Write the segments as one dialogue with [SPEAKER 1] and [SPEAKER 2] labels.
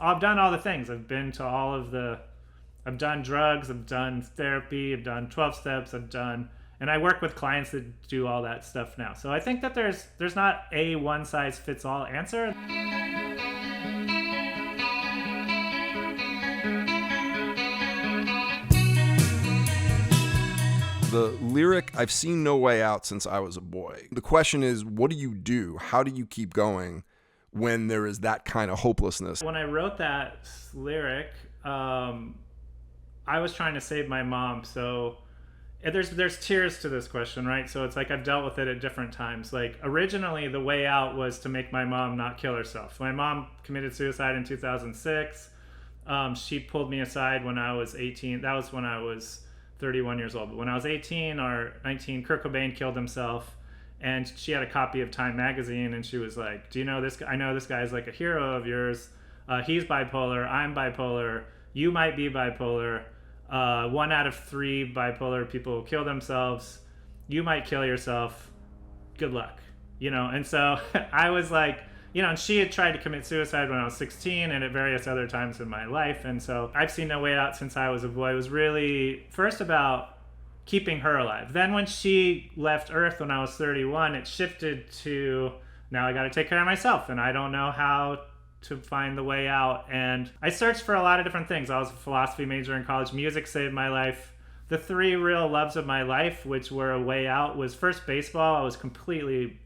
[SPEAKER 1] I've done all the things. I've been to I've done drugs, I've done therapy, I've done 12 steps, and I work with clients that do all that stuff now. So I think that there's not a one size fits all answer.
[SPEAKER 2] The lyric, I've seen no way out since I was a boy. The question is, what do you do? How do you keep going when there is that kind of hopelessness?
[SPEAKER 1] When I wrote that lyric, I was trying to save my mom. So there's tiers to this question, right? So it's like I've dealt with it at different times. Like originally the way out was to make my mom not kill herself. My mom committed suicide in 2006. She pulled me aside when I was 18. That was when I was 31 years old. But when I was 18 or 19, Kurt Cobain killed himself, and she had a copy of Time magazine, and she was like, do you know this guy? I know this guy's like a hero of yours. He's bipolar. I'm bipolar. You might be bipolar. 1 out of 3 bipolar people kill themselves. You might kill yourself. Good luck. And so I was like, and she had tried to commit suicide when I was 16 and at various other times in my life. And so I've seen no way out since I was a boy. It was really first about keeping her alive. Then when she left Earth when I was 31, it shifted to now I got to take care of myself, and I don't know how to find the way out. And I searched for a lot of different things. I was a philosophy major in college. Music saved my life. The 3 real loves of my life, which were a way out, was first baseball. I was completely,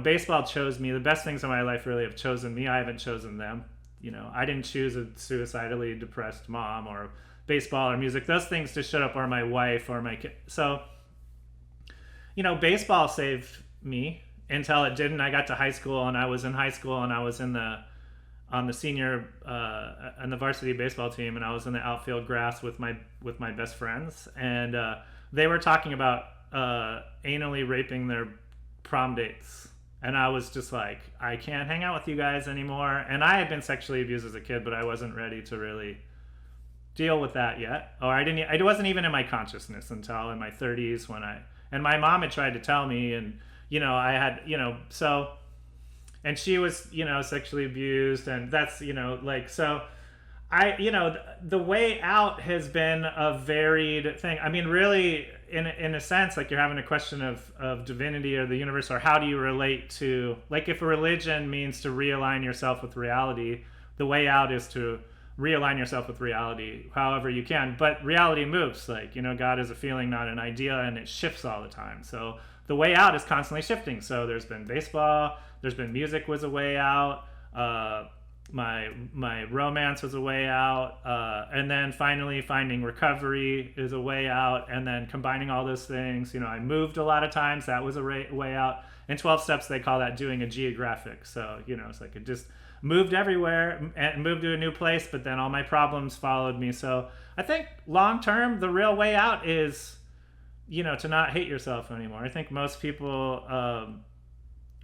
[SPEAKER 1] baseball chose me. The best things in my life really have chosen me. I haven't chosen them. I didn't choose a suicidally depressed mom or baseball or music. Those things just showed up, or my wife or my kid. So, baseball saved me until it didn't. I got to high school, and I was in high school, and I was on the senior on the varsity baseball team, and I was in the outfield grass with my best friends, and they were talking about anally raping their prom dates, and I was just like, I can't hang out with you guys anymore. And I had been sexually abused as a kid, but I wasn't ready to really deal with that yet, or it wasn't even in my consciousness until in my 30s and my mom had tried to tell me, and I had so. And she was, sexually abused, and that's, so the way out has been a varied thing. I mean, really, in a sense, like you're having a question of divinity or the universe, or how do you relate to, like, if a religion means to realign yourself with reality, the way out is to realign yourself with reality however you can. But reality moves, like, God is a feeling, not an idea, and it shifts all the time. So the way out is constantly shifting. So there's been baseball, there's been music was a way out, my romance was a way out, and then finally finding recovery is a way out, and then combining all those things. I moved a lot of times, that was a way out. In 12 steps they call that doing a geographic. So it's like it just moved everywhere and moved to a new place, but then all my problems followed me. So I think long term the real way out is to not hate yourself anymore. I think most people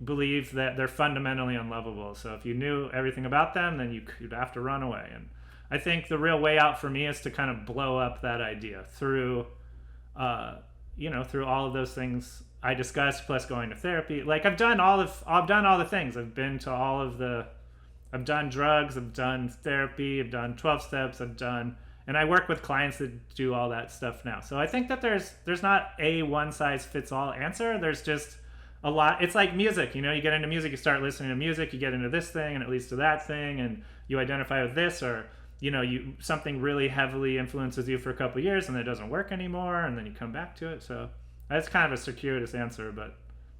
[SPEAKER 1] believe that they're fundamentally unlovable. So if you knew everything about them, then you'd have to run away. And I think the real way out for me is to kind of blow up that idea through, through all of those things I discussed, plus going to therapy. Like I've done all the things. I've been to I've done drugs, I've done therapy, I've done 12 steps, and I work with clients that do all that stuff now. So I think that there's not a one size fits all answer. There's just a lot. It's like music, you get into music, you start listening to music, you get into this thing, and it leads to that thing, and you identify with this, or something really heavily influences you for a couple of years, and it doesn't work anymore, and then you come back to it. So that's kind of a circuitous answer, but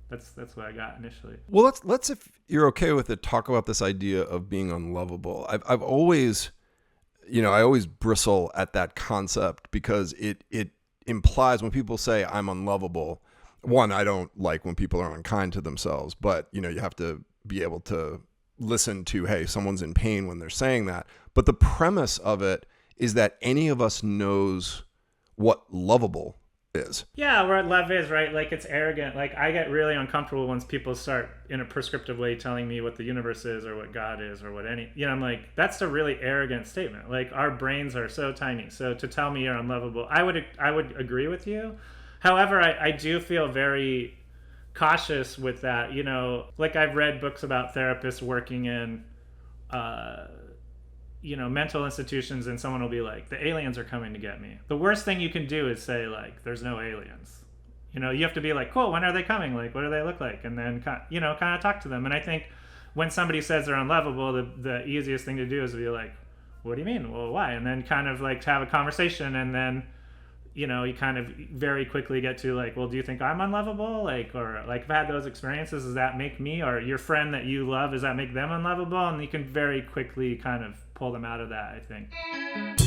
[SPEAKER 1] that's what I got initially.
[SPEAKER 2] Well, let's if you're okay with it, talk about this idea of being unlovable. I've always, I always bristle at that concept because it implies when people say I'm unlovable. One, I don't like when people are unkind to themselves, but you have to be able to listen to, hey, someone's in pain when they're saying that. But the premise of it is that any of us knows what lovable is.
[SPEAKER 1] Yeah, what love is, right? Like it's arrogant. Like I get really uncomfortable once people start in a prescriptive way telling me what the universe is or what God is or what I'm like, that's a really arrogant statement. Like our brains are so tiny. So to tell me you're unlovable, I would agree with you. However, I do feel very cautious with that. Like I've read books about therapists working in mental institutions, and someone will be like, the aliens are coming to get me. The worst thing you can do is say, like, there's no aliens. You have to be like, cool, when are they coming? Like, what do they look like? And then, kind of talk to them. And I think when somebody says they're unlovable, the easiest thing to do is to be like, what do you mean? Well, why? And then kind of like to have a conversation, and then, you kind of very quickly get to like, well, do you think I'm unlovable? Like, or like, if I had those experiences, does that make me, or your friend that you love, does that make them unlovable? And you can very quickly kind of pull them out of that, I think.